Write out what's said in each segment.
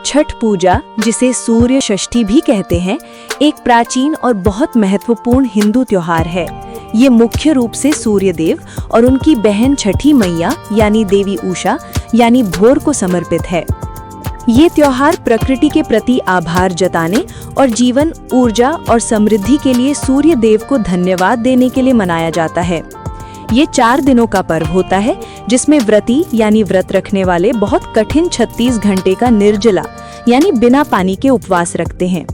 छठ पूजा, जिसे सूर्य षष्ठी भी कहते हैं, एक प्राचीन और बहुत महत्वपूर्ण हिंदू त्योहार है। ये मुख्य रूप से सूर्य देव और उनकी बहन छठी मैया यानी देवी उषा यानी भोर को समर्पित है। ये त्योहार प्रकृति के प्रति आभार जताने और जीवन, ऊर्जा और समृद्धि के लिए सूर्य देव को धन्यवाद देने के लिए मनाया जाता है। ये 4 दिनों का पर्व होता है, जिसमें व्रती यानी व्रत रखने वाले बहुत कठिन 36 घंटे का निर्जला यानी बिना पानी के उपवास रखते हैं।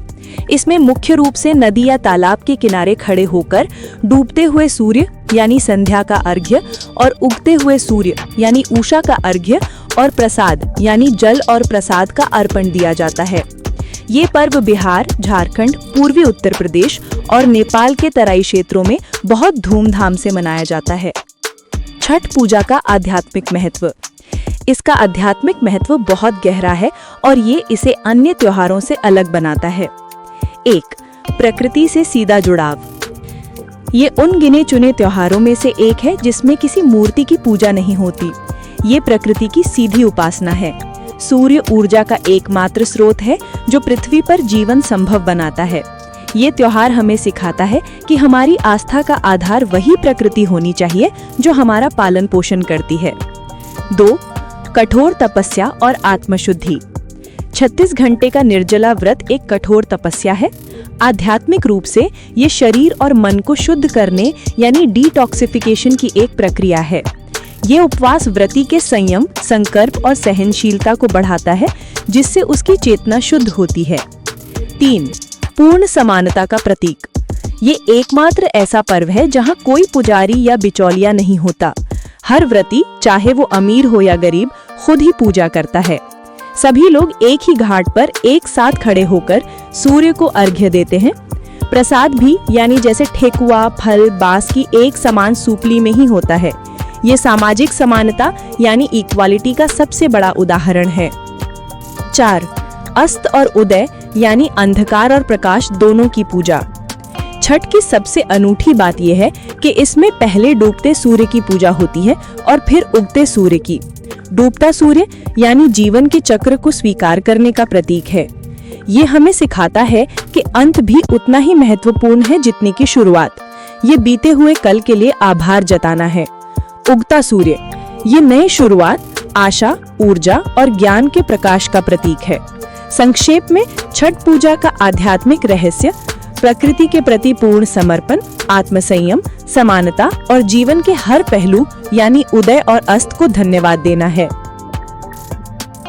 इसमें मुख्य रूप से नदी या तालाब के किनारे खड़े होकर डूबते हुए सूर्य यानी संध्या का अर्घ्य और उगते हुए सूर्य यानी उषा का अर्घ्य और प्रसाद यानी जल और प्रसाद का अर्पण दिया जाता है। ये पर्व बिहार, झारखंड, पूर्वी उत्तर प्रदेश और नेपाल के तराई क्षेत्रों में बहुत धूमधाम से मनाया जाता है। छठ पूजा का आध्यात्मिक महत्व। इसका आध्यात्मिक महत्व बहुत गहरा है और ये इसे अन्य त्योहारों से अलग बनाता है। 1. प्रकृति से सीधा जुड़ाव। ये उन गिने चुने त्योहारों में से एक है जिसमें किसी मूर्ति की पूजा नहीं होती। ये प्रकृति की सीधी उपासना है। सूर्य ऊर्जा का एकमात्र स्रोत है जो पृथ्वी पर जीवन संभव बनाता है। ये त्योहार हमें सिखाता है कि हमारी आस्था का आधार वही प्रकृति होनी चाहिए जो हमारा पालन पोषण करती है। 2. कठोर तपस्या और आत्मशुद्धि। 36 घंटे का निर्जला व्रत एक कठोर तपस्या है। आध्यात्मिक रूप से ये शरीर और मन को शुद्ध करने यानी डिटॉक्सिफिकेशन की एक प्रक्रिया है। ये उपवास व्रती के संयम, संकल्प और सहनशीलता को बढ़ाता है, जिससे उसकी चेतना शुद्ध होती है। 3. पूर्ण समानता का प्रतीक। ये एकमात्र ऐसा पर्व है जहाँ कोई पुजारी या बिचौलिया नहीं होता। हर व्रती, चाहे वो अमीर हो या गरीब, खुद ही पूजा करता है। सभी लोग एक ही घाट पर एक साथ खड़े होकर सूर्य को अर्घ्य देते हैं। प्रसाद भी यानी जैसे ठेकुआ, फल, बांस की एक समान सूपली में ही होता है। ये सामाजिक समानता यानी इक्वालिटी का सबसे बड़ा उदाहरण है। 4. अस्त और उदय यानी अंधकार और प्रकाश दोनों की पूजा। छठ की सबसे अनूठी बात यह है कि इसमें पहले डूबते सूर्य की पूजा होती है और फिर उगते सूर्य की। डूबता सूर्य यानी जीवन के चक्र को स्वीकार करने का प्रतीक है। ये हमें सिखाता है कि अंत भी उतना ही महत्वपूर्ण है जितनी की शुरुआत। ये बीते हुए कल के लिए आभार जताना है। उगता सूर्य ये नई शुरुआत, आशा, ऊर्जा और ज्ञान के प्रकाश का प्रतीक है। संक्षेप में, छठ पूजा का आध्यात्मिक रहस्य प्रकृति के प्रति पूर्ण समर्पण, आत्मसंयम, समानता और जीवन के हर पहलू यानी उदय और अस्त को धन्यवाद देना है।